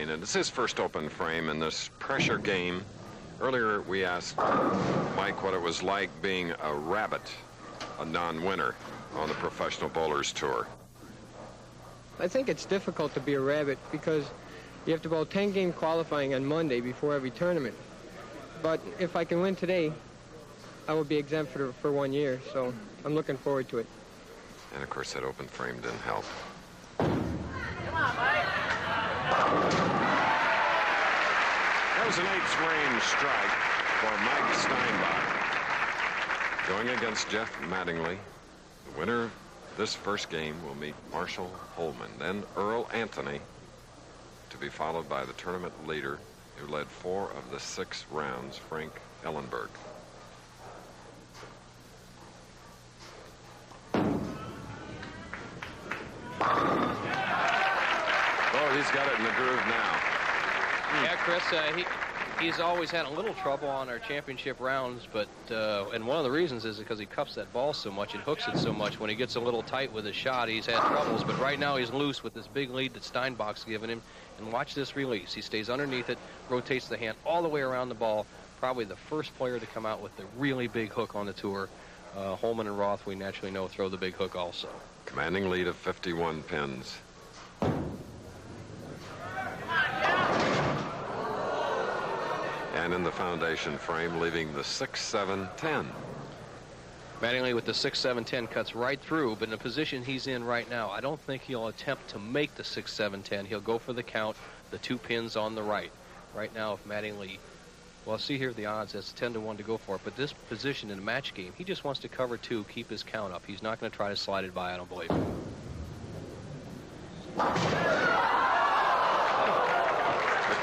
Lane, and it's his first open frame in this pressure game. Earlier, we asked Mike what it was like being a rabbit, a non-winner on the Professional Bowlers Tour. I think it's difficult to be a rabbit because you have to bowl 10-game qualifying on Monday before every tournament. But if I can win today, I will be exempt for 1 year, so I'm looking forward to it. And, of course, that open frame didn't help. That was an 8th range strike for Mike Steinbach. Going against Jeff Mattingly, the winner of this first game will meet Marshall Holman, then Earl Anthony, to be followed by the tournament leader who led 4 of the 6 rounds, Frank Ellenberg. Oh, he's got it in the groove now. Yeah, Chris, he's always had a little trouble on our championship rounds, but and one of the reasons is because he cuffs that ball so much and hooks it so much. When he gets a little tight with his shot, he's had troubles, but right now he's loose with this big lead that Steinbach's given him. And watch this release. He stays underneath it, rotates the hand all the way around the ball. Probably the first player to come out with the really big hook on the tour. Holman and Roth, we naturally know, throw the big hook also. Commanding lead of 51 pins. And in the foundation frame, leaving the 6-7-10. Mattingly with the 6-7-10 cuts right through, but in the position he's in right now, I don't think he'll attempt to make the 6-7-10. He'll go for the count, the 2 pins on the right. Right now, if Mattingly, well, see here the odds, it's 10-1 to go for it, but this position in a match game, he just wants to cover 2, keep his count up. He's not going to try to slide it by, I don't believe. It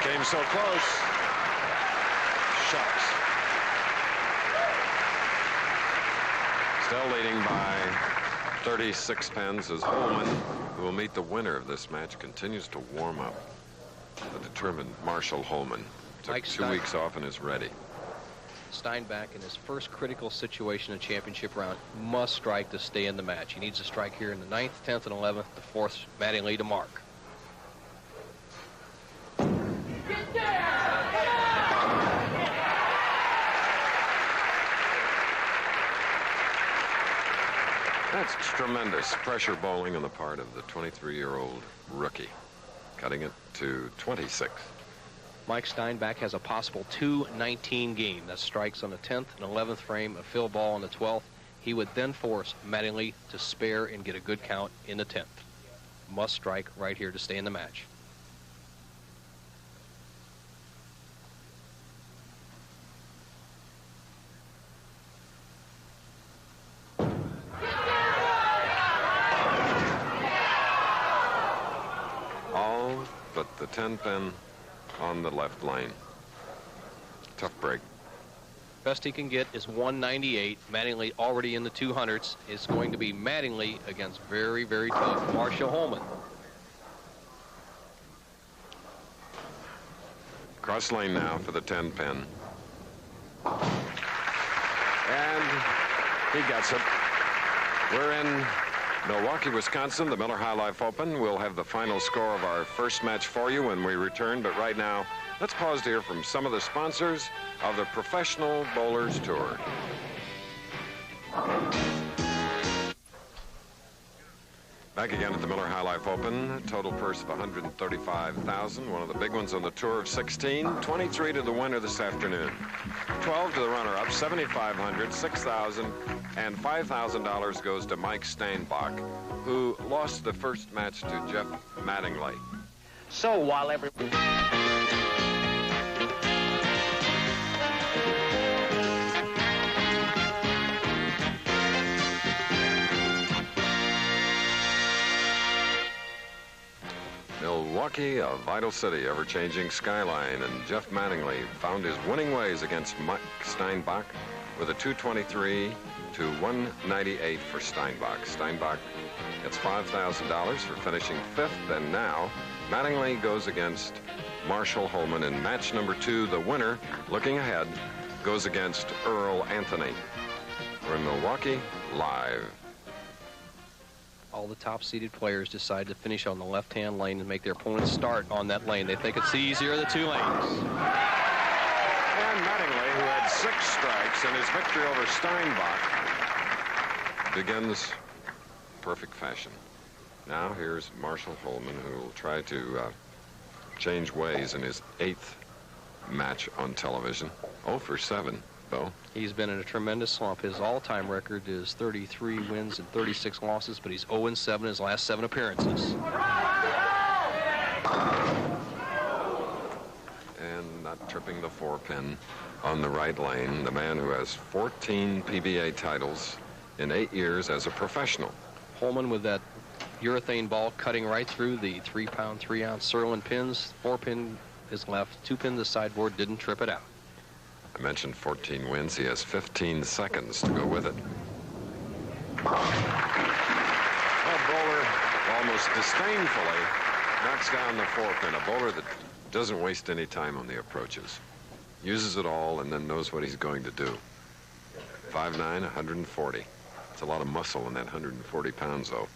came so close. Shucks. Still leading by 36 pins as Holman, who will meet the winner of this match, continues to warm up. The determined Marshall Holman took 2 weeks off and is ready. Steinbach, in his first critical situation in championship round, must strike to stay in the match. He needs to strike here in the 9th, 10th, and 11th to force Mattingly to mark. That's tremendous pressure bowling on the part of the 23-year-old rookie, cutting it to 26. Mike Steinbach has a possible 2-19 game. That strikes on the 10th and 11th frame, a fill ball on the 12th. He would then force Mattingly to spare and get a good count in the 10th. Must strike right here to stay in the match. All but the 10 pin on the left lane. Tough break. Best he can get is 198. Mattingly already in the 200s. It's going to be Mattingly against very, very tough Marshall Holman. Cross lane now for the 10 pin. And he gets it. We're in Milwaukee, Wisconsin, the Miller High Life Open. We'll have the final score of our first match for you when we return. But right now, let's pause to hear from some of the sponsors of the Professional Bowlers Tour. Back again at the Miller High Life Open. Total purse of $135,000. One of the big ones on the tour of 16. 23 to the winner this afternoon. 12 to the runner-up. $7,500, $6,000, and $5,000 goes to Mike Steinbach, who lost the first match to Jeff Mattingly. So while everybody... Milwaukee, a vital city, ever-changing skyline, and Jeff Mattingly found his winning ways against Mike Steinbach with a 223 to 198 for Steinbach. Steinbach gets $5,000 for finishing 5th, and now Mattingly goes against Marshall Holman in match number 2. The winner, looking ahead, goes against Earl Anthony. We're in Milwaukee, live. All the top-seeded players decide to finish on the left-hand lane and make their opponents start on that lane. They think it's the easier of the two lanes. And Mattingly, who had 6 strikes in his victory over Steinbach, begins perfect fashion. Now here's Marshall Holman, who will try to change ways in his 8th match on television. 0 for 7, though. He's been in a tremendous slump. His all-time record is 33 wins and 36 losses, but he's 0-7 in his last 7 appearances. And not tripping the 4-pin on the right lane, the man who has 14 PBA titles in 8 years as a professional. Holman with that urethane ball cutting right through the 3-pound, 3-ounce Serlin pins. 4-pin is left, 2-pin the sideboard, didn't trip it out. I mentioned 14 wins. He has 15 seconds to go with it. A bowler almost disdainfully knocks down the 4-pin. A bowler that doesn't waste any time on the approaches. Uses it all and then knows what he's going to do. 5'9", 140. It's a lot of muscle in that 140 pounds, though.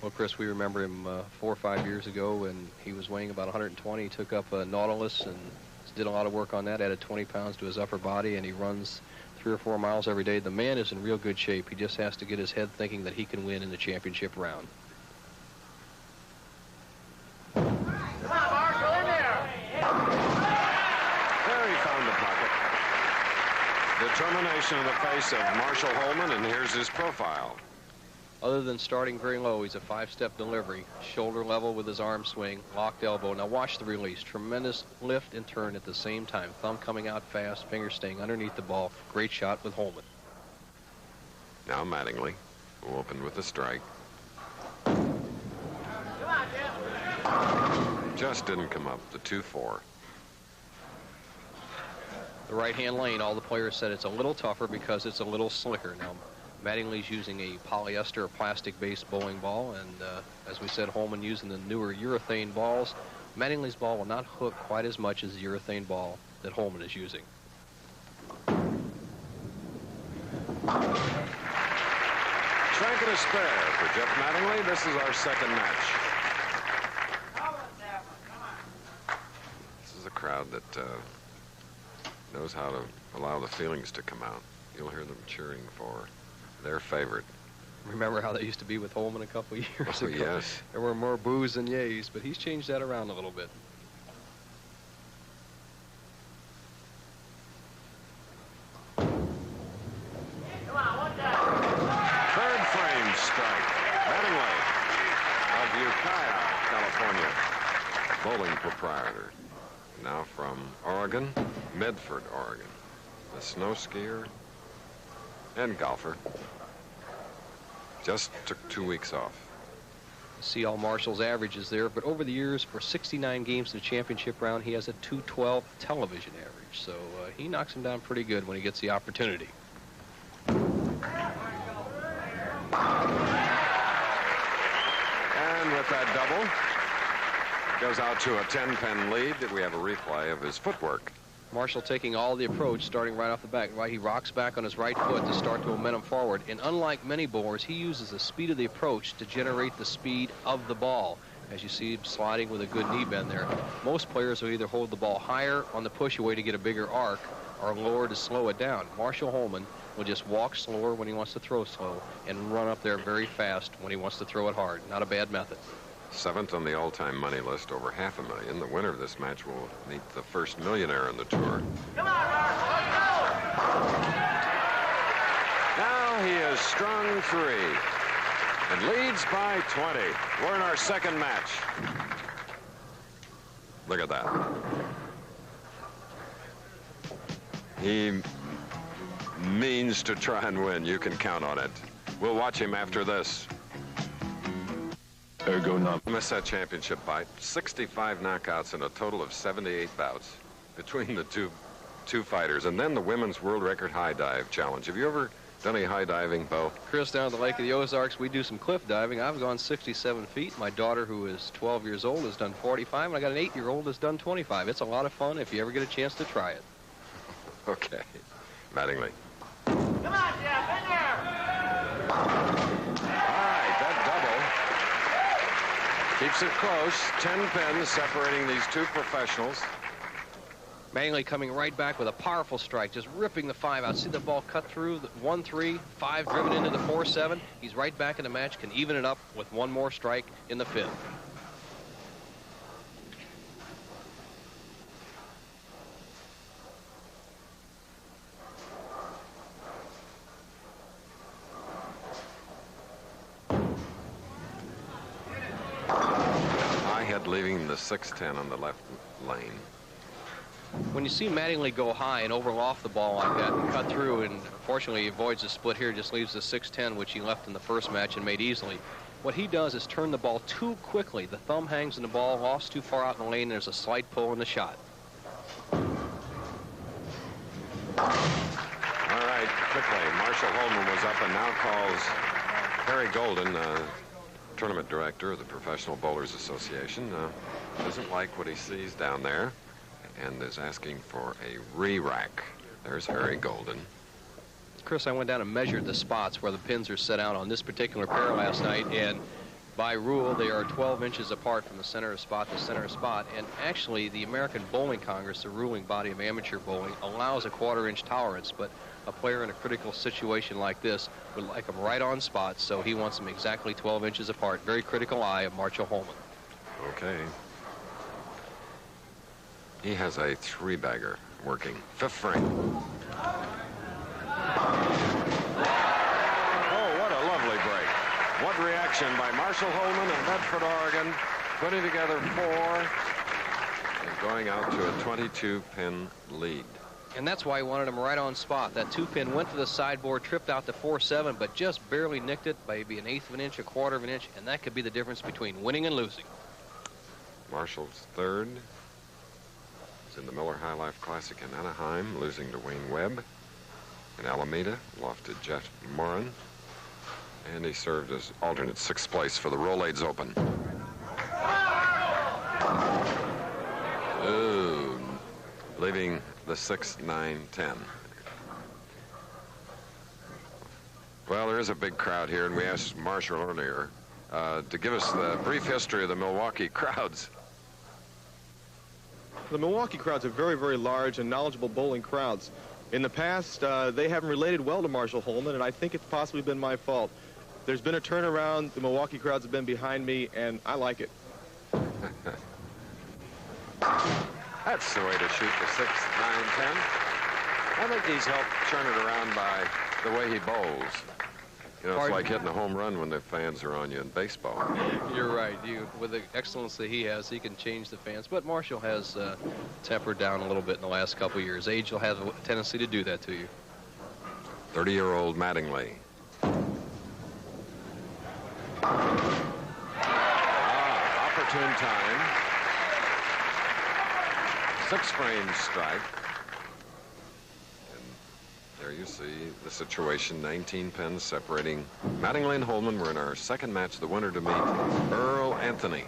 Well, Chris, we remember him 4 or 5 years ago when he was weighing about 120. He took up a Nautilus and did a lot of work on that, added 20 pounds to his upper body, and he runs 3 or 4 miles every day. The man is in real good shape. He just has to get his head thinking that he can win in the championship round. There he found the pocket. Determination in the face of Marshall Holman, and here's his profile. Other than starting very low, he's a 5-step delivery, shoulder level with his arm swing, locked elbow. Now watch the release. Tremendous lift and turn at the same time. Thumb coming out fast, finger staying underneath the ball. Great shot with Holman. Now Mattingly will open with a strike. Just didn't come up, the 2-4. The right-hand lane, all the players said it's a little tougher because it's a little slicker. Now, Mattingly's using a polyester or plastic-based bowling ball, and as we said, Holman using the newer urethane balls. Mattingly's ball will not hook quite as much as the urethane ball that Holman is using. Strike and a spare for Jeff Mattingly. This is our second match. This is a crowd that knows how to allow the feelings to come out. You'll hear them cheering for their favorite. Remember how that used to be with Holman a couple of years ago? Yes. There were more boos than yays, but he's changed that around a little bit. Third frame strike. Mattingly of Ukiah, California. Bowling proprietor. Now from Oregon, Medford, Oregon. A snow skier and golfer. Just took 2 weeks off. See all Marshall's averages there, but over the years, for 69 games in the championship round, he has a 212 television average. So he knocks him down pretty good when he gets the opportunity. And with that double, goes out to a 10-pin lead. We have a replay of his footwork. Marshall taking all the approach, starting right off the back. Right, he rocks back on his right foot to start to momentum forward. And unlike many bowlers, he uses the speed of the approach to generate the speed of the ball. As you see him sliding with a good knee bend there. Most players will either hold the ball higher on the push away to get a bigger arc or lower to slow it down. Marshall Holman will just walk slower when he wants to throw slow and run up there very fast when he wants to throw it hard. Not a bad method. 7th on the all-time money list, over $500,000. The winner of this match will meet the first millionaire on the tour. Come on, Marshall, let's go! Now he has strung 3 and leads by 20. We're in our second match. Look at that. He means to try and win. You can count on it. We'll watch him after this. Ergo not. Missed that championship by 65 knockouts in a total of 78 bouts between the two fighters. And then the women's world record high dive challenge. Have you ever done any high diving, Bo? Chris, down at the Lake of the Ozarks, we do some cliff diving. I've gone 67 feet. My daughter, who is 12 years old, has done 45. And I got an 8-year-old that's done 25. It's a lot of fun if you ever get a chance to try it. Okay. Mattingly. Come on, Jeff, in there! All right, that double Keeps it close. 10 pins separating these two professionals. Mattingly coming right back with a powerful strike, just ripping the 5 out. See the ball cut through the 1-3, 5 driven into the 4-7. He's right back in the match, can even it up with one more strike in the 5th. High head leaving the 6-10 on the left lane. When you see Mattingly go high and overloft the ball like that and cut through, and unfortunately he avoids the split here, just leaves the 6-10, which he left in the first match and made easily. What he does is turn the ball too quickly. The thumb hangs in the ball, lofts too far out in the lane, and there's a slight pull in the shot. All right, quickly. Marshall Holman was up and now calls Harry Golden, tournament director of the Professional Bowlers Association. Doesn't like what he sees down there and is asking for a re-rack. There's Harry Golden. Chris, I went down and measured the spots where the pins are set out on this particular pair last night, and by rule they are 12 inches apart from the center of spot to center of spot. And actually the American Bowling Congress, the ruling body of amateur bowling, allows a 1/4 inch tolerance, but a player in a critical situation like this would like them right on spot, so he wants them exactly 12 inches apart. Very critical eye of Marshall Holman. Okay. He has a 3-bagger working. 5th frame. Oh, what a lovely break. What reaction by Marshall Holman of Bedford, Oregon, putting together 4 and going out to a 22-pin lead. And that's why he wanted him right on spot. That 2-pin went to the sideboard, tripped out to 4-7, but just barely nicked it by maybe 1/8 of an inch, 1/4 of an inch, and that could be the difference between winning and losing. Marshall's 3rd. In the Miller High Life Classic in Anaheim, losing to Wayne Webb. In Alameda, lofted Jeff Moran. And he served as alternate 6th place for the Rolaids Open. Ooh, leaving the 6, 9, 10. Well, there is a big crowd here, and we asked Marshall earlier to give us the brief history of the Milwaukee crowds. The Milwaukee crowds are very, very large and knowledgeable bowling crowds. In the past, they haven't related well to Marshall Holman, and I think it's possibly been my fault. There's been a turnaround. The Milwaukee crowds have been behind me, and I like it. That's the way to shoot the 6, 9, 10. I think he's helped turn it around by the way he bowls. You know, it's like hitting a home run when the fans are on you in baseball. You're right. With the excellence that he has, he can change the fans. But Marshall has tempered down a little bit in the last couple of years. Age will have a tendency to do that to you. 30-year-old Mattingly. Opportune time. 6-frame strike. There you see the situation, 19 pins separating Mattingly and Holman. We're in our 2nd match, the winner to meet Earl Anthony.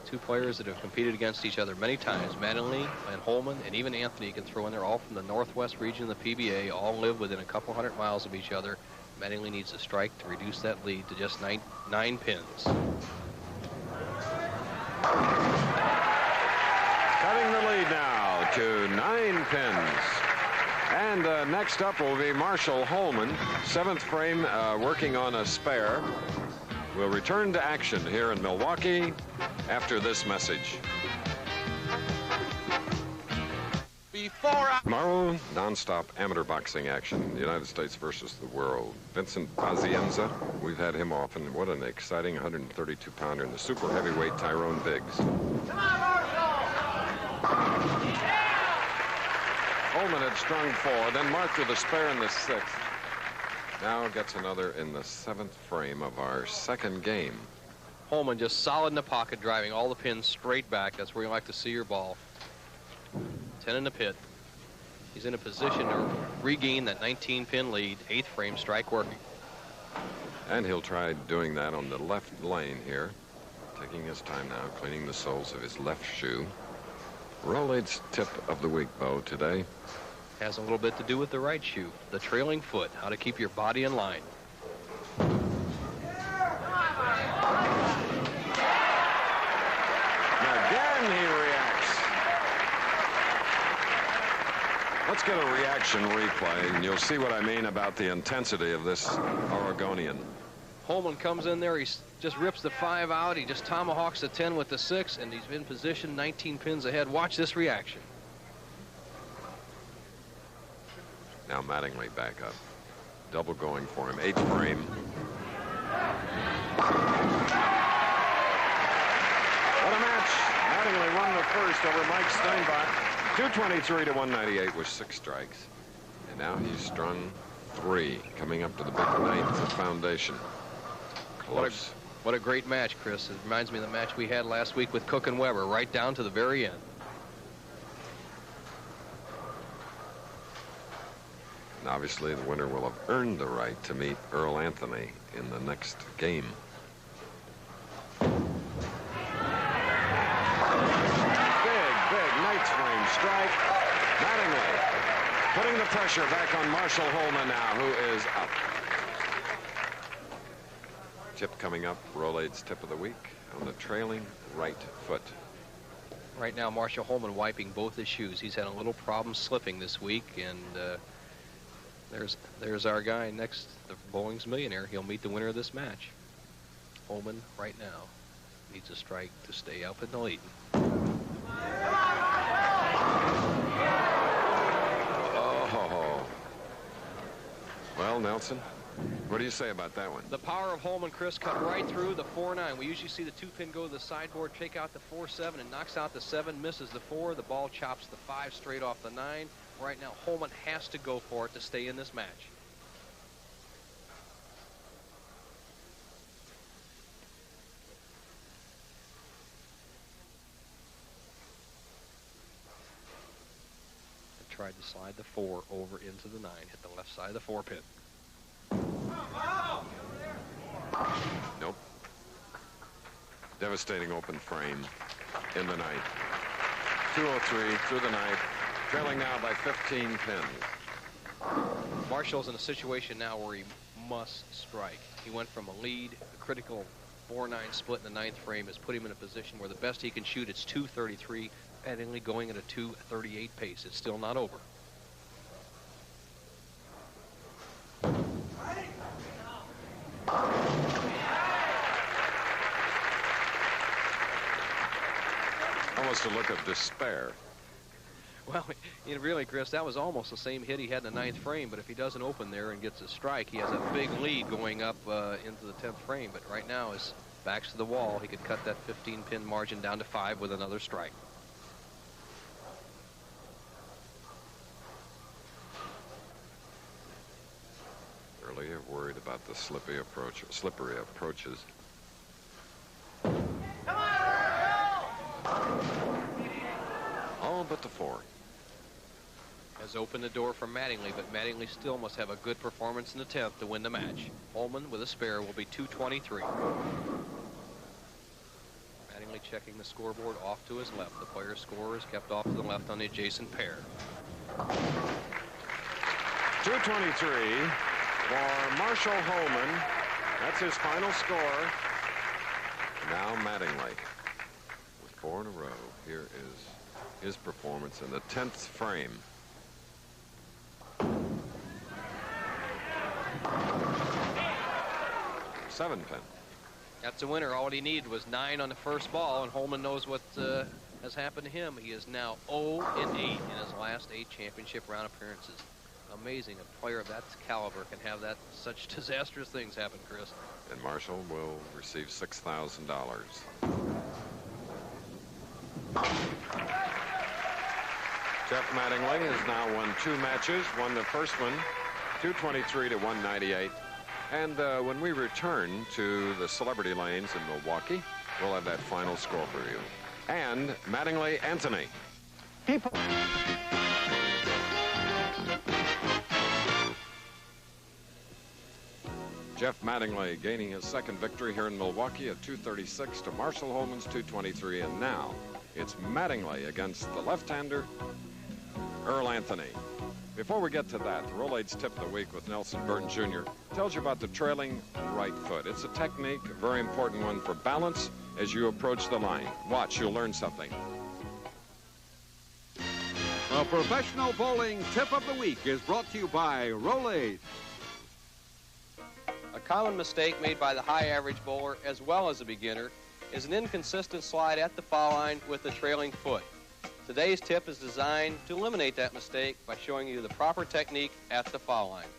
2 players that have competed against each other many times. Mattingly and Holman, and even Anthony can throw in there, all from the northwest region of the PBA, all live within a couple 100 miles of each other. Mattingly needs a strike to reduce that lead to just 9 pins. Cutting the lead now to 9 pins. And next up will be Marshall Holman, 7th frame, working on a spare. We'll return to action here in Milwaukee after this message. Tomorrow, non-stop amateur boxing action, the United States versus the world. Vincent Pazienza, we've had him off, and what an exciting 132-pounder in the super heavyweight Tyrone Biggs. Come on, Marshall! Holman had strung 4, then marked with a spare in the 6th. Now gets another in the 7th frame of our 2nd game. Holman just solid in the pocket, driving all the pins straight back. That's where you like to see your ball. 10 in the pit. He's in a position to regain that 19-pin lead. 8th frame strike working. And he'll try doing that on the left lane here. Taking his time now, cleaning the soles of his left shoe. Rolaids tip of the week, Bo, today. Has a little bit to do with the right shoe. The trailing foot, how to keep your body in line. Let's get a reaction replay, and you'll see what I mean about the intensity of this Oregonian. Holman comes in there. He just rips the 5 out. He just tomahawks the 10 with the 6, and he's in position 19 pins ahead. Watch this reaction. Now Mattingly back up. Double going for him. 8th frame. What a match. Mattingly won the first over Mike Steinbach. 223 to 198 with 6 strikes. And now he's strung 3, coming up to the big 9th at Foundation. Close. What a great match, Chris. It reminds me of the match we had last week with Cook and Weber, right down to the very end. And obviously the winner will have earned the right to meet Earl Anthony in the next game. Big Knight's frame strike. Mattingly putting the pressure back on Marshall Holman now, who is up. Chip coming up, Rolaids tip of the week on the trailing right foot. Right now, Marshall Holman wiping both his shoes. He's had a little problem slipping this week, and there's our guy next, the Bowling's Millionaire. He'll meet the winner of this match. Holman right now needs a strike to stay up in the lead. Oh. Well, Nelson, what do you say about that one? The power of Holman, Chris, cut right through the 4-9. We usually see the 2-pin go to the sideboard, take out the 4-7, and knocks out the 7, misses the 4. The ball chops the 5 straight off the 9. Right now, Holman has to go for it to stay in this match. Tried to slide the 4 over into the 9, hit the left side of the 4-pin. Nope. Devastating open frame in the 9th. 203 through the 9th, trailing now by 15 pins. Marshall's in a situation now where he must strike. He went from a lead, a critical 4-9 split in the 9th frame has put him in a position where the best he can shoot is 233. Mattingly going at a 2:38 pace. It's still not over. Almost a look of despair. Well, really, Chris, that was almost the same hit he had in the 9th frame, but if he doesn't open there and gets a strike, he has a big lead going up into the 10th frame. But right now, his back's to the wall. He could cut that 15-pin margin down to 5 with another strike. Earlier worried about the slippery approaches. All but the 4. Has opened the door for Mattingly, but Mattingly still must have a good performance in the 10th to win the match. Holman with a spare will be 223. Mattingly checking the scoreboard off to his left. The player's score is kept off to the left on the adjacent pair. 223 for Marshall Holman. That's his final score. Now Mattingly with 4 in a row. Here is his performance in the 10th frame. Seven pin. That's a winner. All he needed was 9 on the first ball, and Holman knows what has happened to him. He is now 0-8 in his last 8 championship round appearances. Amazing. A player of that caliber can have such disastrous things happen, Chris. And Marshall will receive $6,000. Jeff Mattingly has now won 2 matches. Won the first one, 223 to 198. And when we return to the celebrity lanes in Milwaukee, we'll have that final score for you. And Mattingly Anthony. People. Jeff Mattingly gaining his second victory here in Milwaukee at 236 to Marshall Holman's 223. And now it's Mattingly against the left-hander, Earl Anthony. Before we get to that, the Rolaids Tip of the Week with Nelson Burton Jr. tells you about the trailing right foot. It's a technique, a very important one for balance as you approach the line. Watch, you'll learn something. The Professional Bowling Tip of the Week is brought to you by Rolade. A common mistake made by the high average bowler as well as a beginner is an inconsistent slide at the foul line with the trailing foot. Today's tip is designed to eliminate that mistake by showing you the proper technique at the foul line.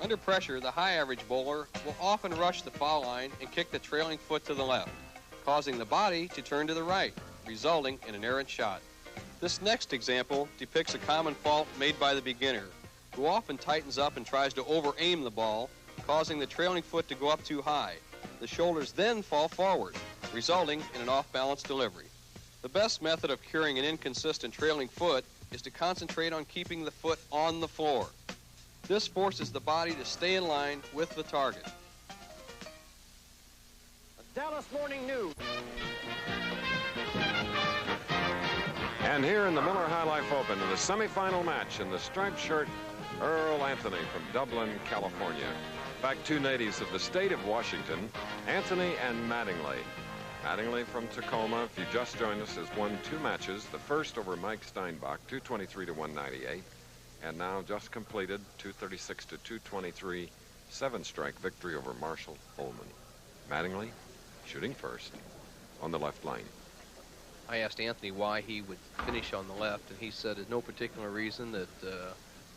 Under pressure, the high average bowler will often rush the foul line and kick the trailing foot to the left, causing the body to turn to the right, resulting in an errant shot. This next example depicts a common fault made by the beginner, who often tightens up and tries to over-aim the ball, causing the trailing foot to go up too high. The shoulders then fall forward, resulting in an off-balance delivery. The best method of curing an inconsistent trailing foot is to concentrate on keeping the foot on the floor. This forces the body to stay in line with the target. Dallas Morning News. And here in the Miller High Life Open, in the semifinal match in the striped shirt, Earl Anthony from Dublin, California. In fact, two natives of the state of Washington, Anthony and Mattingly. Mattingly from Tacoma, if you just joined us, has won 2 matches. The first over Mike Steinbach, 223 to 198. And now just completed 236 to 223, 7-strike victory over Marshall Holman. Mattingly shooting first on the left lane. I asked Anthony why he would finish on the left, and he said there's no particular reason, that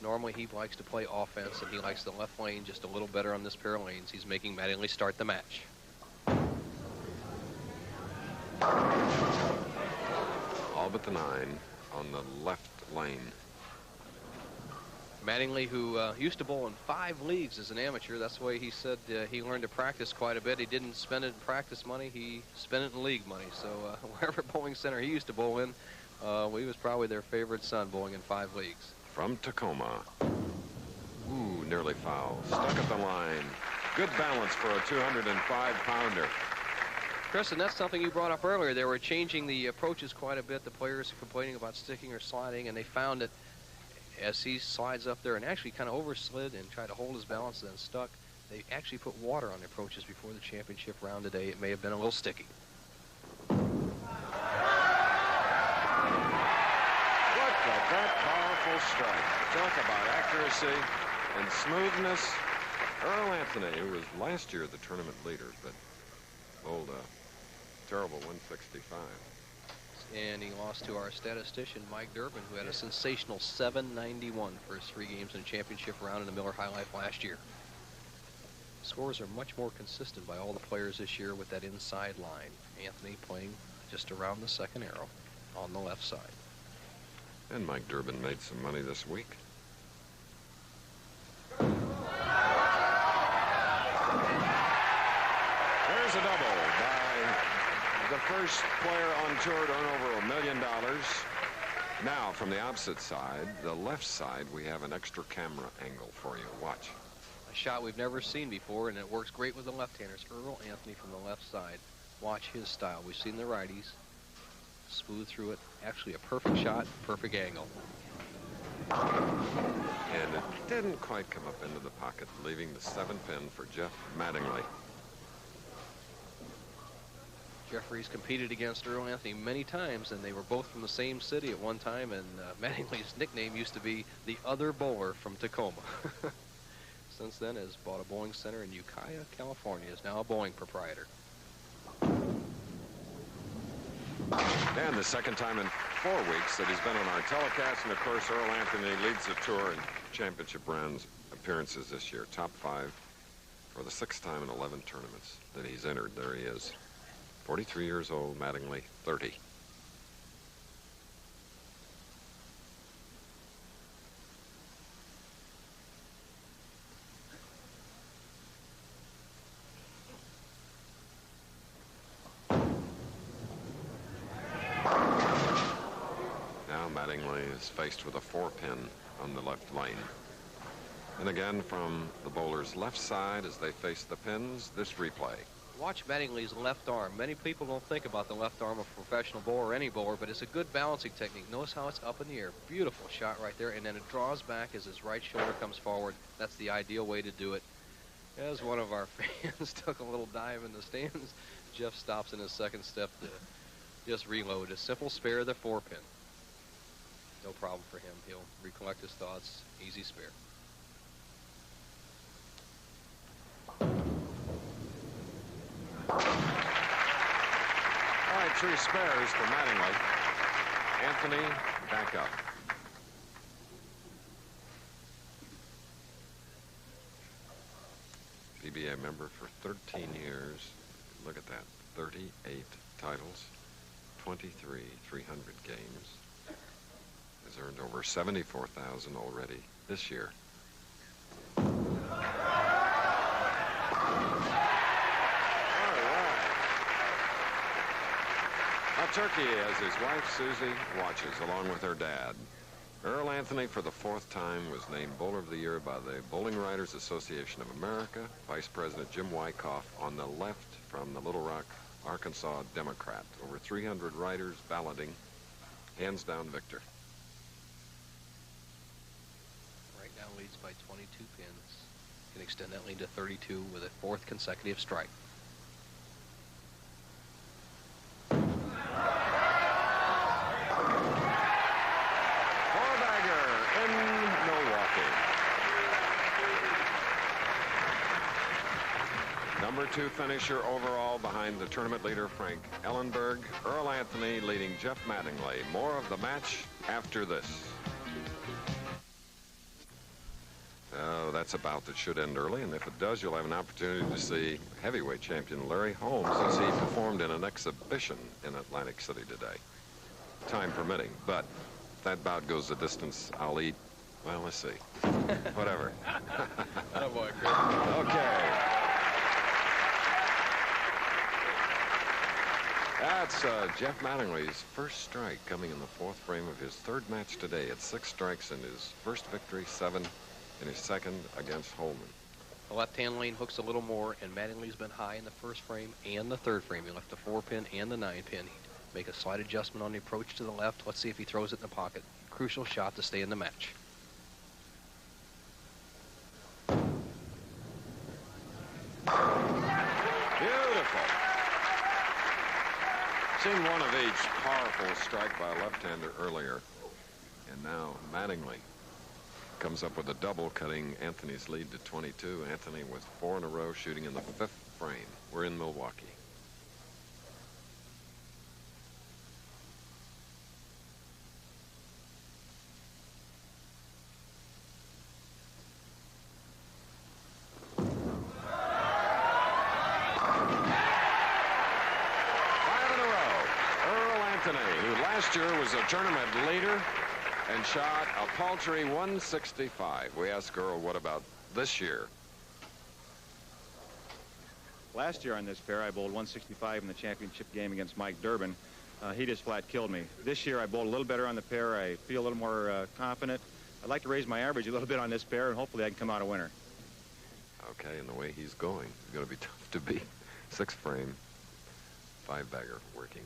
normally he likes to play offense, and he likes the left lane just a little better on this pair of lanes. He's making Mattingly start the match. All but the 9 on the left lane. Mattingly, who used to bowl in 5 leagues as an amateur, that's the way he said he learned to practice quite a bit. He didn't spend it in practice money, he spent it in league money. So wherever bowling center he used to bowl in, he was probably their favorite son, bowling in 5 leagues. From Tacoma. Ooh, nearly foul. Stuck at the line. Good balance for a 205-pounder. Chris, and that's something you brought up earlier. They were changing the approaches quite a bit. The players complaining about sticking or sliding, and they found that as he slides up there and actually kind of overslid and tried to hold his balance and then stuck, they actually put water on the approaches before the championship round today. It may have been a little sticky. Look at that powerful strike. Talk about accuracy and smoothness. Earl Anthony, who was last year the tournament leader, but bowled a terrible 165. And he lost to our statistician, Mike Durbin, who had a sensational 791 for his 3 games in the championship round in the Miller High Life last year. Scores are much more consistent by all the players this year with that inside line. Anthony playing just around the second arrow on the left side. And Mike Durbin made some money this week. There's a double by the first player on tour to earn over $1 million. Now, from the opposite side, the left side, we have an extra camera angle for you. Watch. A shot we've never seen before, and it works great with the left-handers. Earl Anthony from the left side. Watch his style. We've seen the righties. Smooth through it. Actually, a perfect shot, perfect angle. And it didn't quite come up into the pocket, leaving the 7-pin for Jeff Mattingly. Jeffries competed against Earl Anthony many times, and they were both from the same city at one time, and Mattingly's nickname used to be the other bowler from Tacoma. Since then has bought a bowling center in Ukiah, California, is now a bowling proprietor. And the second time in 4 weeks that he's been on our telecast, and of course Earl Anthony leads the tour in championship rounds appearances this year. Top 5 for the 6th time in 11 tournaments that he's entered. There he is. 43 years old, Mattingly, 30. Now Mattingly is faced with a 4-pin on the left lane. And again from the bowler's left side as they face the pins, this replay. Watch Mattingly's left arm. Many people don't think about the left arm of a professional bowler or any bowler, but it's a good balancing technique. Notice how it's up in the air. Beautiful shot right there, and then it draws back as his right shoulder comes forward. That's the ideal way to do it. As one of our fans took a little dive in the stands, Jeff stops in his second step to just reload. A simple spare, the 4-pin. No problem for him. He'll recollect his thoughts. Easy spare. All right, 3 spares for Mattingly. Anthony back up. PBA member for 13 years. Look at that. 38 titles, 23 300 games. Has earned over 74,000 already this year. All right. Now Turkey, as his wife Susie watches along with her dad. Earl Anthony, for the 4th time, was named Bowler of the Year by the Bowling Writers Association of America. Vice President Jim Wyckoff on the left from the Little Rock, Arkansas Democrat. Over 300 writers balloting. Hands down victor. Right now leads by 22 pins. Can extend that lead to 32 with a 4th consecutive strike. Number 2 finisher overall behind the tournament leader Frank Ellenberg. Earl Anthony leading Jeff Mattingly. More of the match after this. That's a bout that should end early, and if it does, you'll have an opportunity to see heavyweight champion Larry Holmes as he performed in an exhibition in Atlantic City today, time permitting. But if that bout goes the distance, I'll eat, well, let's see, whatever. Oh boy, Chris. Okay. That's Jeff Mattingly's first strike coming in the 4th frame of his 3rd match today. It's 6 strikes in his first victory, 7 in his 2nd against Holman. The left-hand lane hooks a little more, and Mattingly's been high in the 1st frame and the 3rd frame. He left the 4-pin and the 9-pin. Make a slight adjustment on the approach to the left. Let's see if he throws it in the pocket. Crucial shot to stay in the match. Beautiful. Seen one of each powerful strike by a left-hander earlier. And now Mattingly comes up with a double, cutting Anthony's lead to 22. Anthony with 4 in a row, shooting in the 5th frame. We're in Milwaukee. Last year was a tournament leader and shot a paltry 165. We asked Earl, what about this year? Last year on this pair, I bowled 165 in the championship game against Mike Durbin. He just flat killed me. This year, I bowled a little better on the pair. I feel a little more confident. I'd like to raise my average a little bit on this pair, and hopefully I can come out a winner. Okay, and the way he's going, it's going to be tough to beat. 6 frame, 5-bagger working.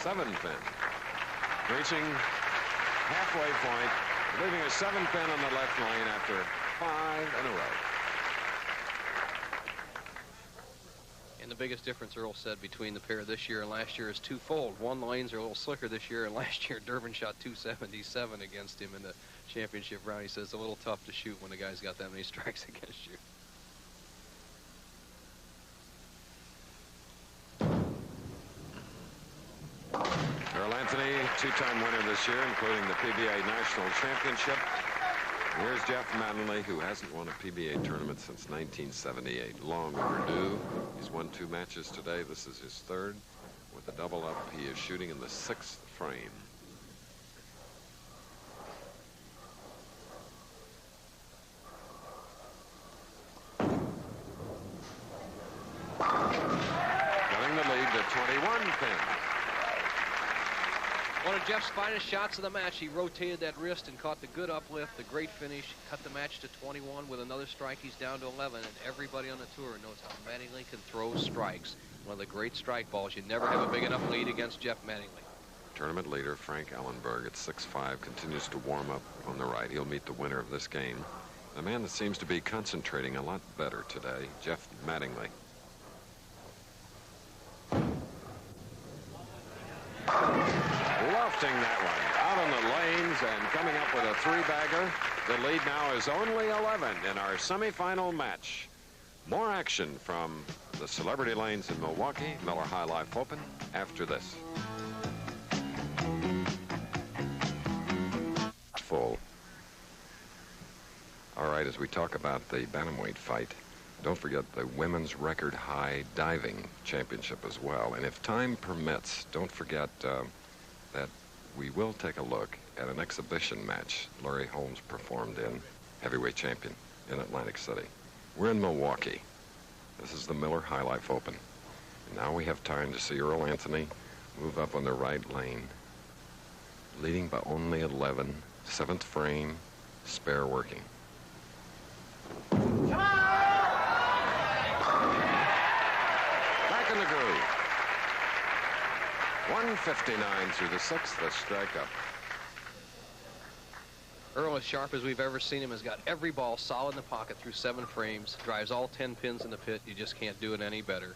7-pin. Reaching halfway point, leaving a 7-pin on the left lane after 5 in a row. And the biggest difference, Earl said, between the pair this year and last year is twofold. One, the lanes are a little slicker this year, and last year Durbin shot 277 against him in the championship round. He says it's a little tough to shoot when the guy's got that many strikes against you. Earl Anthony, 2-time winner this year, including the PBA National Championship. Here's Jeff Mattingly, who hasn't won a PBA tournament since 1978. Long overdue. He's won 2 matches today. This is his 3rd. With a double up, he is shooting in the 6th frame. Getting the lead to 21 pins. One of Jeff's finest shots of the match. He rotated that wrist and caught the good uplift, the great finish, cut the match to 21 with another strike. He's down to 11, and everybody on the tour knows how Mattingly can throw strikes. One of the great strike balls. You never have a big enough lead against Jeff Mattingly. Tournament leader Frank Ellenberg at 6'5" continues to warm up on the right. He'll meet the winner of this game. A man that seems to be concentrating a lot better today, Jeff Mattingly. Lofting that one out on the lanes and coming up with a three-bagger. The lead now is only 11 in our semifinal match. More action from the Celebrity Lanes in Milwaukee, Miller High Life Open, after this. Full. All right, as we talk about the bantamweight fight, don't forget the women's record high diving championship as well. And if time permits, don't forget that we will take a look at an exhibition match Larry Holmes performed in, heavyweight champion, in Atlantic City. We're in Milwaukee. This is the Miller High Life Open. And now we have time to see Earl Anthony move up on the right lane, leading by only 11, 7th frame, spare working. Back in the groove. 159 through the 6th, the strikeout. Earl, as sharp as we've ever seen him, has got every ball solid in the pocket through 7 frames, drives all 10 pins in the pit. You just can't do it any better.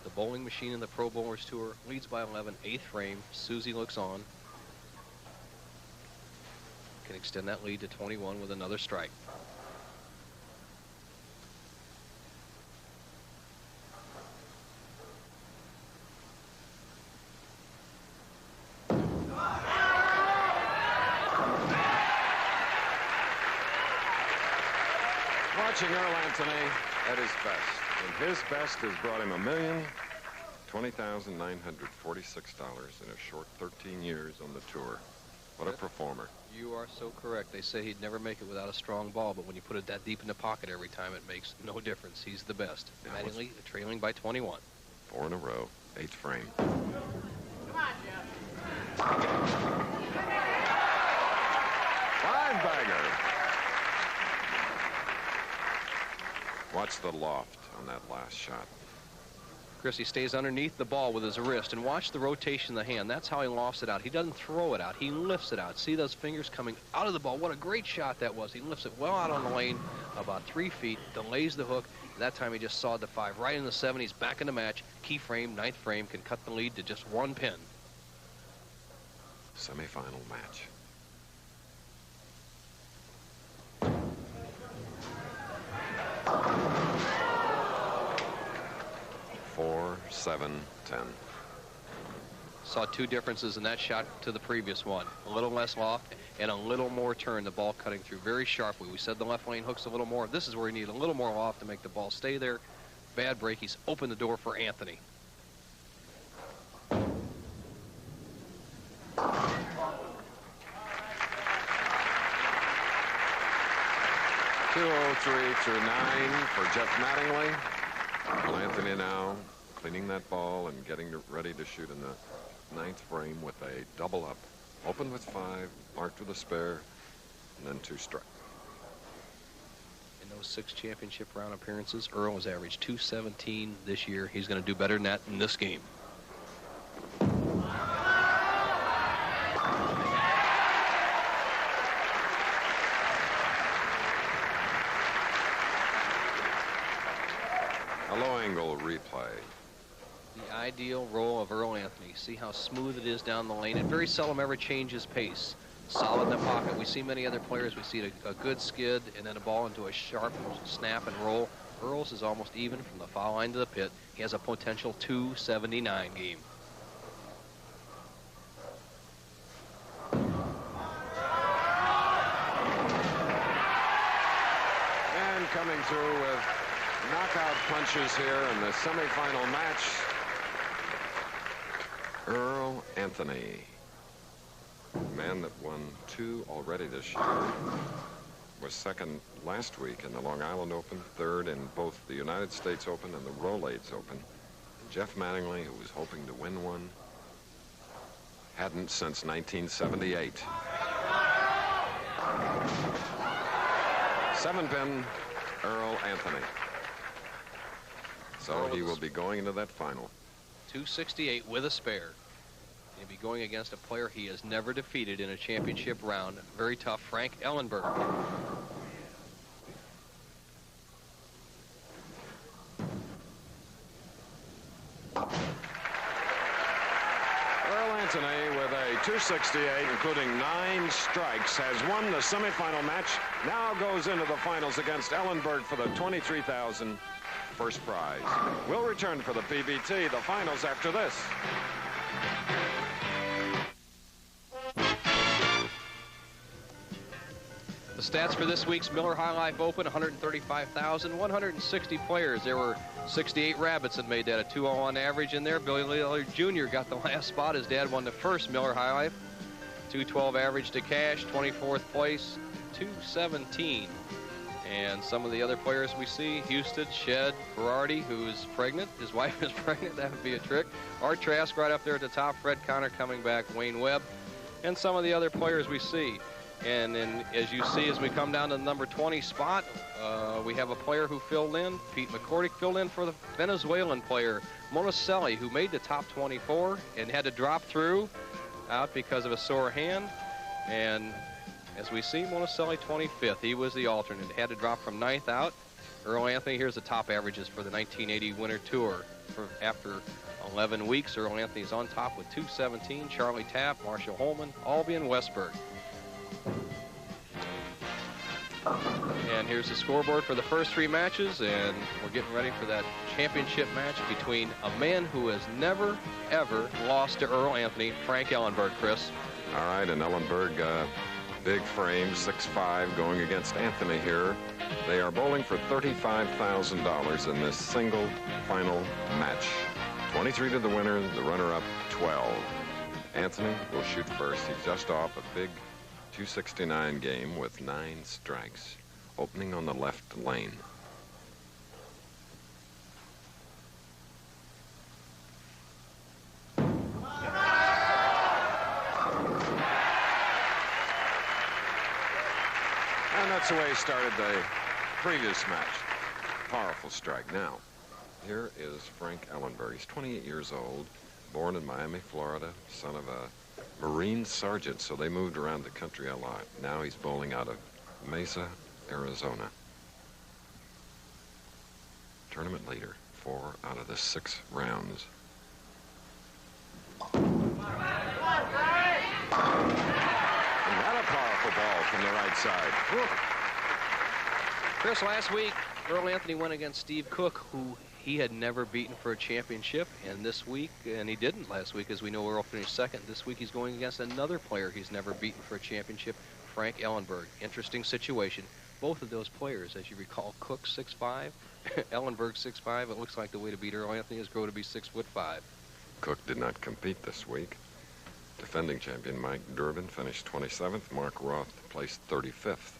The bowling machine in the Pro Bowlers Tour leads by 11, 8th frame. Susie looks on. Can extend that lead to 21 with another strike. Watching Earl Anthony at his best. And his best has brought him $1,020,946 in a short 13 years on the tour. What a performer. You are so correct. They say he'd never make it without a strong ball, but when you put it that deep in the pocket every time, it makes no difference. He's the best. Mattingly trailing by 21. 4 in a row, 8th frame. Five-bagger. Watch the loft on that last shot. Chris, he stays underneath the ball with his wrist, and watch the rotation of the hand. That's how he lofts it out. He doesn't throw it out. He lifts it out. See those fingers coming out of the ball. What a great shot that was. He lifts it well out on the lane, about 3 feet, delays the hook. That time he just sawed the 5 right in the 7. He's back in the match. Key frame, 9th frame, can cut the lead to just 1 pin. Semifinal match. 4, 7, 10. Saw 2 differences in that shot to the previous one. A little less loft and a little more turn, the ball cutting through very sharply. We said the left lane hooks a little more. This is where you need a little more loft to make the ball stay there. Bad break. He's opened the door for Anthony. .203 through 9 for Jeff Mattingly. Well, Anthony now cleaning that ball and getting ready to shoot in the 9th frame with a double up. Open with 5, marked with a spare, and then 2 strike. In those 6 championship round appearances, Earl has averaged .217 this year. He's going to do better than that in this game. A low angle replay. The ideal roll of Earl Anthony. See how smooth it is down the lane. It very seldom ever changes pace. Solid in the pocket. We see many other players. We see a good skid and then a ball into a sharp snap and roll. Earl's is almost even from the foul line to the pit. He has a potential .279 game. And coming through with knockout punches here in the semifinal match, Earl Anthony, man that won 2 already this year, was 2nd last week in the Long Island Open, 3rd in both the United States Open and the Rolaids Open. And Jeff Mattingly, who was hoping to win one, hadn't since 1978. 7-pin Earl Anthony. So he will be going into that final. .268 with a spare. He'll be going against a player he has never defeated in a championship round. Very tough, Frank Ellenberg. Earl Anthony, with a 268, including 9 strikes, has won the semifinal match. Now goes into the finals against Ellenberg for the $23,000 first prize. We'll return for the PBT, the finals, after this. The stats for this week's Miller High Life Open: 135,160 players. There were 68 rabbits that made that a 201 average in there. Billy Lillard Jr. got the last spot. His dad won the first Miller High Life. 212 average to cash, 24th place, 217. And some of the other players we see: Houston, Shed, Berardi, who is pregnant. His wife is pregnant. That would be a trick. Art Trask right up there at the top. Fred Connor coming back. Wayne Webb. And some of the other players we see. And then, as you see, as we come down to the number 20 spot, we have a player who filled in. Pete McCordick filled in for the Venezuelan player, Monticelli, who made the top 24 and had to drop through out because of a sore hand. And as we see, Monticelli 25th. He was the alternate. Had to drop from 9th out. Earl Anthony, here's the top averages for the 1980 Winter Tour. After 11 weeks, Earl Anthony's on top with 217. Charlie Tapp, Marshall Holman, Albee, and Westberg. And here's the scoreboard for the first 3 matches, and we're getting ready for that championship match between a man who has never, ever lost to Earl Anthony, Frank Ellenberg, Chris. All right, and Ellenberg, big frame, 6'5", going against Anthony here. They are bowling for $35,000 in this single final match. 23 to the winner, the runner-up 12. Anthony will shoot first. He's just off a big 269 game with 9 strikes, opening on the left lane. And that's the way he started the previous match. Powerful strike. Now, here is Frank Ellenberg. He's 28 years old, born in Miami, Florida, son of a Marine sergeant, so they moved around the country a lot. Now he's bowling out of Mesa, Arizona. Tournament leader, 4 out of the 6 rounds. And what a powerful ball from the right side. Whew. Chris, last week, Earl Anthony went against Steve Cook, who he had never beaten for a championship, and this week, and he didn't last week, as we know, Earl finished second. This week he's going against another player he's never beaten for a championship, Frank Ellenberg. Interesting situation. Both of those players, as you recall, Cook 6'5", Ellenberg 6'5". It looks like the way to beat Earl Anthony is grow to be 6'5". Cook did not compete this week. Defending champion Mike Durbin finished 27th. Mark Roth placed 35th.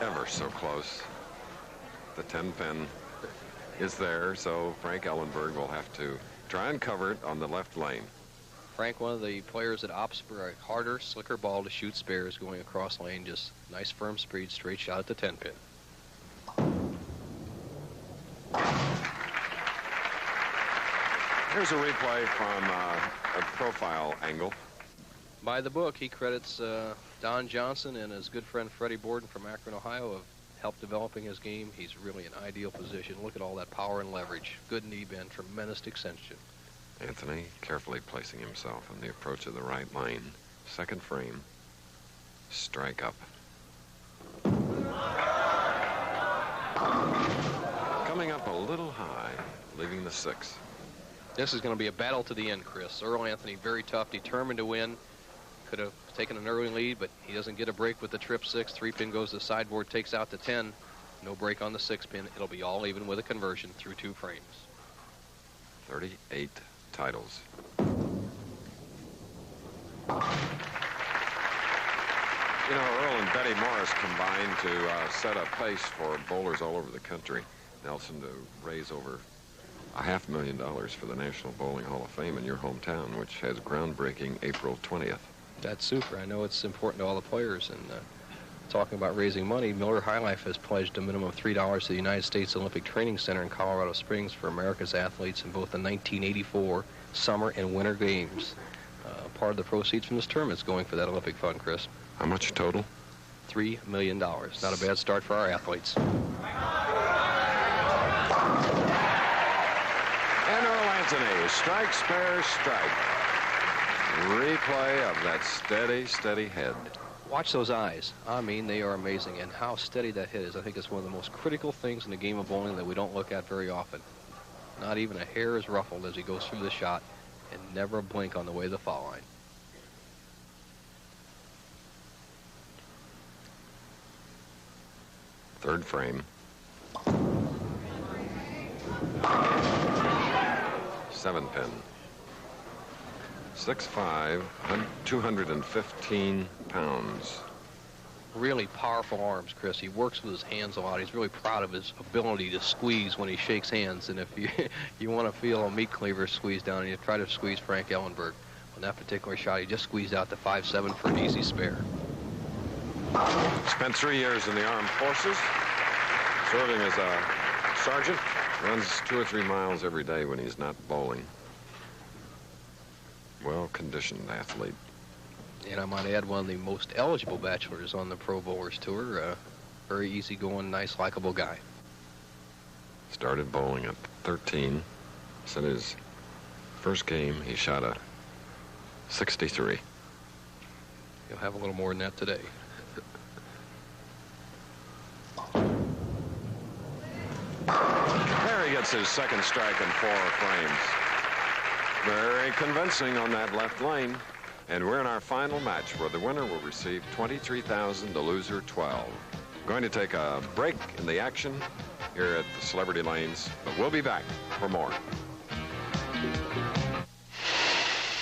Ever so close. The 10-pin is there, so Frank Ellenberg will have to try and cover it on the left lane. Frank, one of the players that opts for a harder, slicker ball to shoot spares going across lane. Just nice firm speed, straight shot at the 10-pin. Here's a replay from a profile angle. By the book, he credits Don Johnson and his good friend Freddie Borden from Akron, Ohio, have helped developing his game. He's really in ideal position. Look at all that power and leverage. Good knee bend, tremendous extension. Anthony carefully placing himself in the approach of the right lane. Second frame. Strike up. Coming up a little high, leaving the 6. This is going to be a battle to the end, Chris. Earl Anthony, very tough, determined to win. Could have taken an early lead, but he doesn't get a break with the trip 6. 3-pin goes to the sideboard, takes out the 10. No break on the 6-pin. It'll be all even with a conversion through 2 frames. 38 titles. You know, Earl and Betty Morris combined to set a pace for bowlers all over the country. Nelson to raise over $500,000 for the National Bowling Hall of Fame in your hometown, which has groundbreaking April 20th. That's super. I know it's important to all the players. And talking about raising money, Miller High Life has pledged a minimum of $3 to the United States Olympic Training Center in Colorado Springs for America's athletes in both the 1984 Summer and Winter Games. part of the proceeds from this tournament is going for that Olympic fund, Chris. How much total? $3 million. Not a bad start for our athletes. And Earl Anthony, strike, spare, strike. Replay of that steady, steady head. Watch those eyes. I mean, they are amazing. And how steady that hit is, I think it's one of the most critical things in the game of bowling that we don't look at very often. Not even a hair is ruffled as he goes through the shot, and never a blink on the way to the foul line. Third frame. 7-pin. 6'5", 215 pounds. Really powerful arms, Chris. He works with his hands a lot. He's really proud of his ability to squeeze when he shakes hands. And if you want to feel a meat cleaver squeeze down, and you try to squeeze Frank Ellenberg. On that particular shot, he just squeezed out the 5-7 for an easy spare. Spent 3 years in the armed forces, serving as a sergeant. Runs 2 or 3 miles every day when he's not bowling. Well-conditioned athlete. And I might add, one of the most eligible bachelors on the Pro Bowlers Tour. Very easygoing, nice, likable guy. Started bowling at 13. Said his first game, he shot a 63. He'll have a little more than that today. There he gets his second strike in 4 frames. Very convincing on that left lane. And we're in our final match where the winner will receive $23,000, the loser 12. Going to take a break in the action here at the Celebrity Lanes, but we'll be back for more.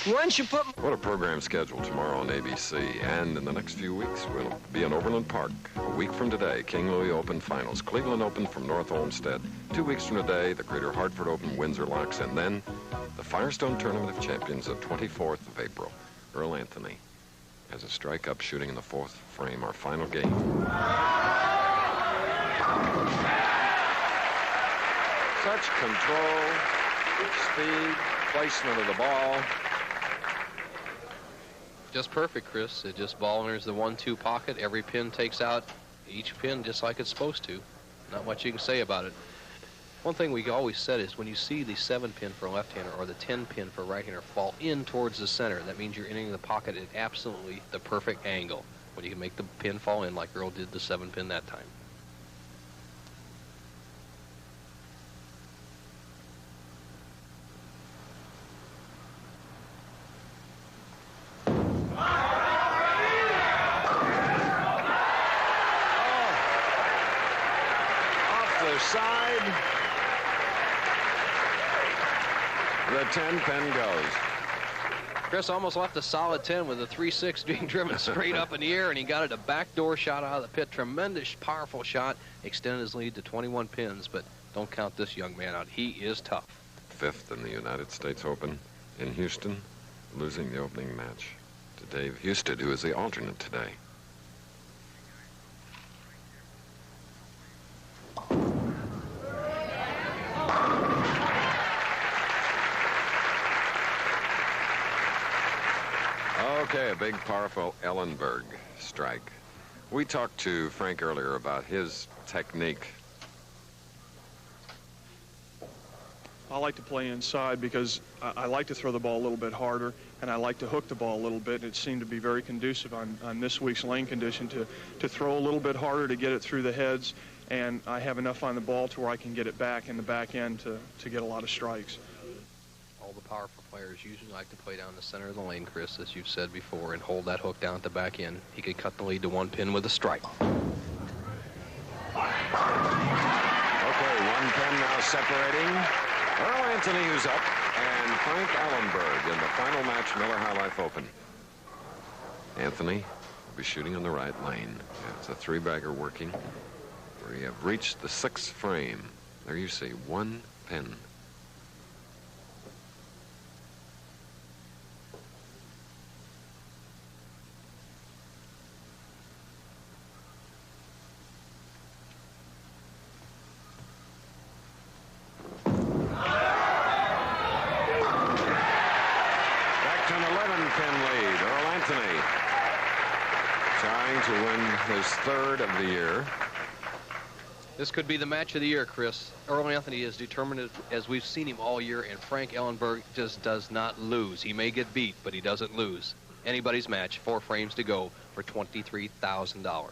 Once you put... What a program schedule tomorrow on ABC. And in the next few weeks, we'll be in Overland Park. A week from today, King Louis Open Finals. Cleveland Open from North Olmsted. 2 weeks from today, the Greater Hartford Open Windsor Locks. And then the Firestone Tournament of Champions, the 24th of April. Earl Anthony has a strike up shooting in the 4th frame, our final game. Such control, speed, placement of the ball. Just perfect, Chris. It just ball enters the 1-2 pocket. Every pin takes out each pin just like it's supposed to. Not much you can say about it. One thing we always said is when you see the 7-pin for a left-hander or the 10-pin for a right-hander fall in towards the center, that means you're entering the pocket at absolutely the perfect angle when you can make the pin fall in like Earl did the 7-pin that time. Off the side. The 10-pin goes. Chris almost left a solid 10 with a 3-6 being driven straight up in the air, and he got it a backdoor shot out of the pit. Tremendous, powerful shot. Extended his lead to 21 pins, but don't count this young man out. He is tough. 5th in the United States Open in Houston, losing the opening match to Dave Husted, who is the alternate today. Okay, a big, powerful Ellenberg strike. We talked to Frank earlier about his technique. I like to play inside because I like to throw the ball a little bit harder, and I like to hook the ball a little bit. It seemed to be very conducive on this week's lane condition to throw a little bit harder to get it through the heads, and I have enough on the ball to where I can get it back in the back end to get a lot of strikes. All the powerful players usually like to play down the center of the lane, Chris, as you've said before, and hold that hook down at the back end. He could cut the lead to 1 pin with a strike. Okay, 1 pin now separating. Earl Anthony, who's up, and Frank Ellenberg in the final match, Miller High Life Open. Anthony will be shooting on the right lane. It's a 3-bagger working. We have reached the 6th frame. There you see 1 pin. Back to an 11-pin lead. trying to win his third of the year. This could be the match of the year, Chris. Earl Anthony is determined as we've seen him all year, and Frank Ellenberg just does not lose. He may get beat, but he doesn't lose. Anybody's match, 4 frames to go for $23,000.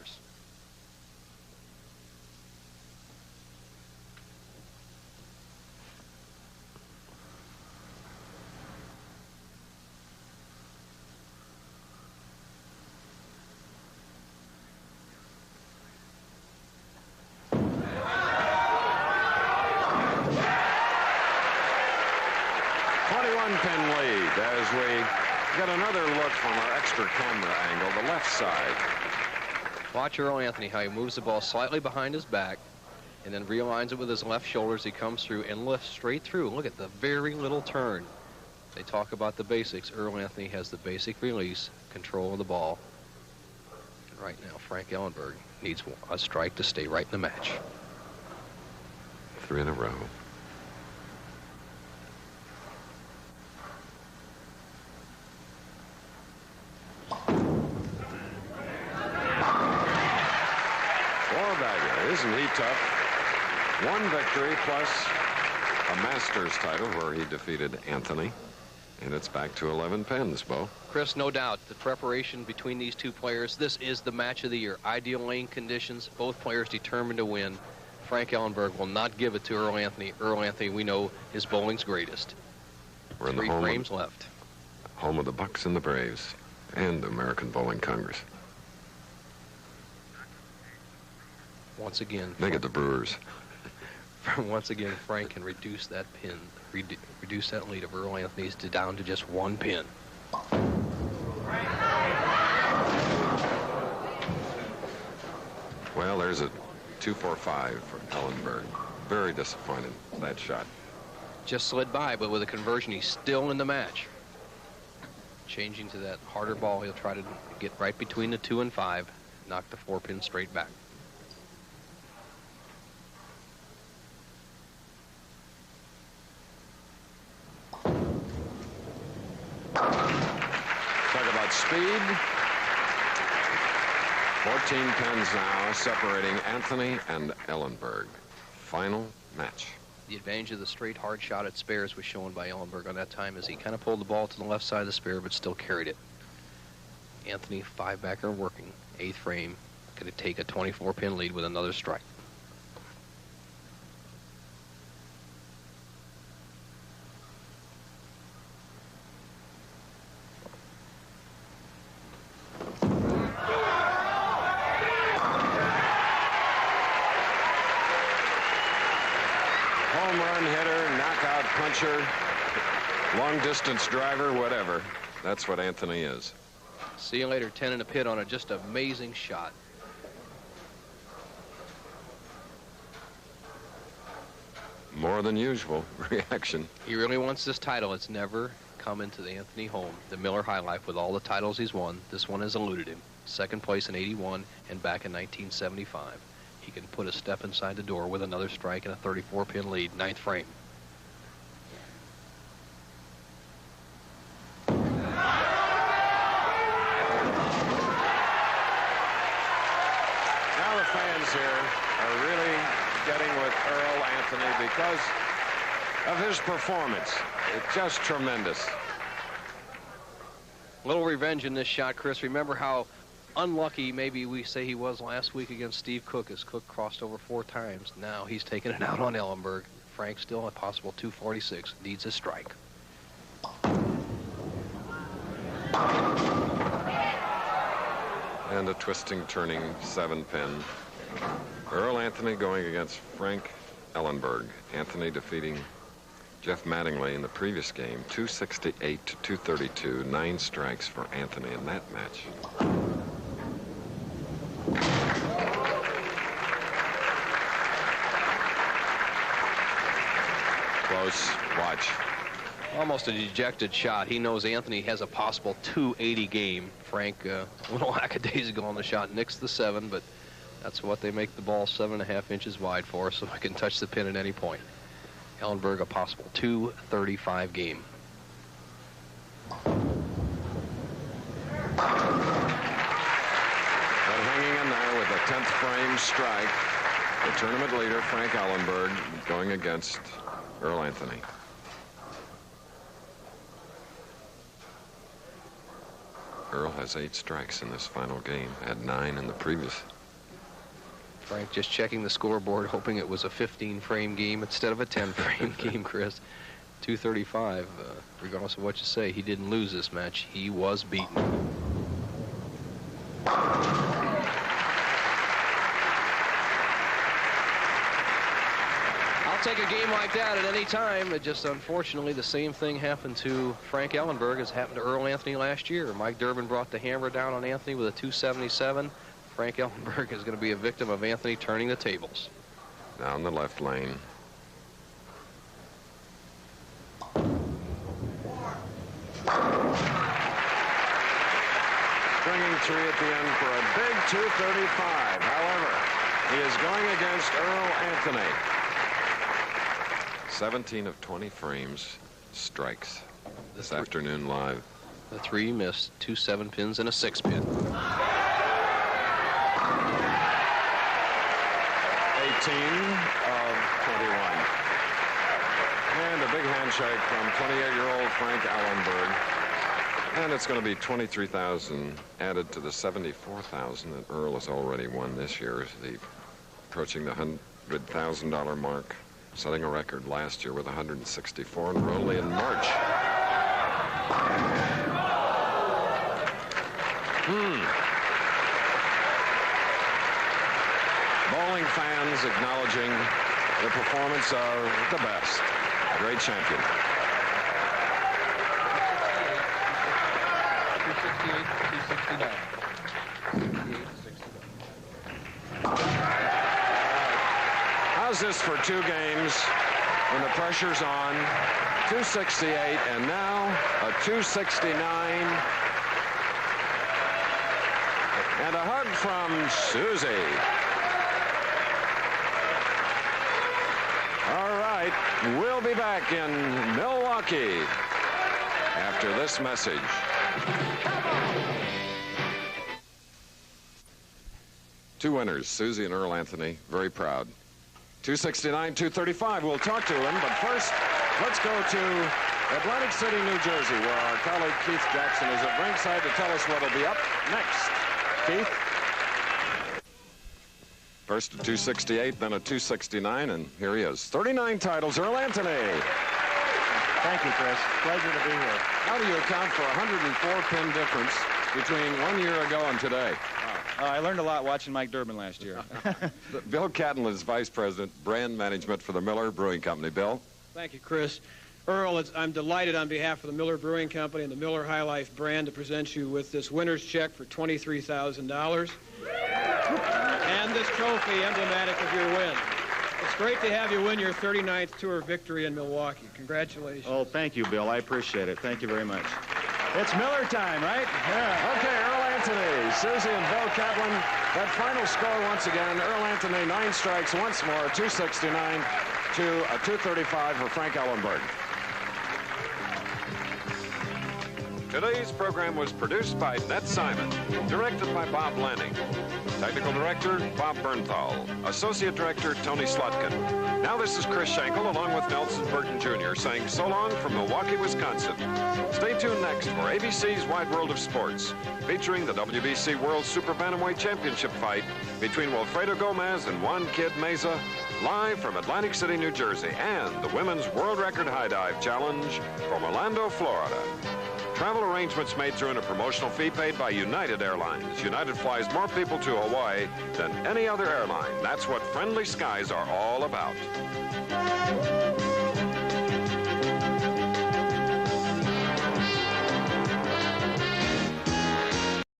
As we get another look from our extra camera angle, the left side. Watch Earl Anthony, how he moves the ball slightly behind his back and then realigns it with his left shoulder as he comes through and lifts straight through. Look at the very little turn. They talk about the basics. Earl Anthony has the basic release, control of the ball. And right now, Frank Ellenberg needs a strike to stay right in the match. 3 in a row. Isn't he tough? 1 victory plus a Masters title where he defeated Anthony. And it's back to 11 pins, Bo. Chris, no doubt, the preparation between these two players, this is the match of the year. Ideal lane conditions, both players determined to win. Frank Ellenberg will not give it to Earl Anthony. Earl Anthony, we know, is bowling's greatest. We're in 3 the home frames left. Home of the Bucks and the Braves and the American Bowling Congress. Once again, They get the Brewers. once again, Frank can reduce that pin, reduce that lead of Earl Anthony's down to just 1 pin. Well, there's a 2-4-5 for Ellenberg. Very disappointed, that shot. Just slid by, but with a conversion, he's still in the match. Changing to that harder ball, he'll try to get right between the 2 and 5, knock the 4 pin straight back. Talk about speed. 14 pins now separating Anthony and Ellenberg. Final match. The advantage of the straight hard shot at spares was shown by Ellenberg on that time as he kind of pulled the ball to the left side of the spare but still carried it. Anthony, 5-backer working, 8th frame, going to take a 24-pin lead with another strike. Home run hitter, knockout puncher, long-distance driver, whatever. That's what Anthony is. See you later, 10 in the pit on a just amazing shot. More than usual reaction. He really wants this title. It's never come into the Anthony home. The Miller High Life, with all the titles he's won, this one has eluded him. 2nd place in '81 and back in 1975. He can put a step inside the door with another strike and a 34-pin lead, 9th frame. Now the fans here are really getting with Earl Anthony because of his performance. It's just tremendous. A little revenge in this shot, Chris. Remember how unlucky maybe we say he was last week against Steve Cook as Cook crossed over 4 times. Now he's taking it out on Ellenberg. Frank still a possible 246, needs a strike. And a twisting, turning 7-pin. Earl Anthony going against Frank Ellenberg. Anthony defeating Jeff Mattingly in the previous game, 268 to 232, 9 strikes for Anthony in that match. Close. Watch. Almost a dejected shot. He knows Anthony has a possible 280 game. Frank, a little lackadaisical on the shot, nicks the 7, but that's what they make the ball 7.5 inches wide for, so I can touch the pin at any point. Ellenberg, a possible 235 game. The 10th frame strike. The tournament leader, Frank Ellenberg, going against Earl Anthony. Earl has 8 strikes in this final game, had 9 in the previous. Frank just checking the scoreboard, hoping it was a 15-frame game instead of a 10-frame game, Chris. 235, regardless of what you say, he didn't lose this match. He was beaten. I'll take a game like that at any time. It just, unfortunately, the same thing happened to Frank Ellenberg as happened to Earl Anthony last year. Mike Durbin brought the hammer down on Anthony with a 277. Frank Ellenberg is going to be a victim of Anthony turning the tables. Down the left lane. Bringing 3 at the end for a big 235. However, he is going against Earl Anthony. 17 of 20 frames strikes this afternoon live. The 3 missed, 2 7-pins and a 6-pin. 18 of 21. And a big handshake from 28-year-old Frank Ellenberg. And it's going to be 23,000 added to the 74,000 that Earl has already won this year. Approaching the $100,000 mark, setting a record last year with 164, and we're only in March. Bowling fans acknowledging the performance of the best, a great champion. 268, 269. How's this for 2 games when the pressure's on? 268 and now a 269. And a hug from Susie. All right, we'll be back in Milwaukee after this message. Two winners, Susie and Earl Anthony, very proud. 269, 235, we'll talk to him, but first, let's go to Atlantic City, New Jersey, where our colleague Keith Jackson is at ringside to tell us what'll be up next. Keith? First a 268, then a 269, and here he is. 39 titles, Earl Anthony. Thank you, Chris. Pleasure to be here. How do you account for a 104-pin difference between 1 year ago and today? I learned a lot watching Mike Durbin last year. Bill Catlin is Vice President, Brand Management for the Miller Brewing Company. Bill? Thank you, Chris. Earl, I'm delighted on behalf of the Miller Brewing Company and the Miller High Life brand to present you with this winner's check for $23,000 and this trophy emblematic of your win. It's great to have you win your 39th tour victory in Milwaukee. Congratulations. Oh, thank you, Bill. I appreciate it. Thank you very much. It's Miller time, right? Yeah. Okay, Earl Anthony, Susie and Bill Catlin. That final score once again, Earl Anthony, 9 strikes once more, 269 to a 235 for Frank Ellenberg. Today's program was produced by Ned Simon, directed by Bob Lanning. Technical Director, Bob Bernthal. Associate Director, Tony Slotkin. Now this is Chris Schenkel, along with Nelson Burton Jr., saying so long from Milwaukee, Wisconsin. Stay tuned next for ABC's Wide World of Sports, featuring the WBC World Super Bantamweight Championship fight between Wilfredo Gomez and Juan Kid Meza, live from Atlantic City, New Jersey, and the Women's World Record High Dive Challenge from Orlando, Florida. Travel arrangements made through a promotional fee paid by United Airlines. United flies more people to Hawaii than any other airline. That's what friendly skies are all about.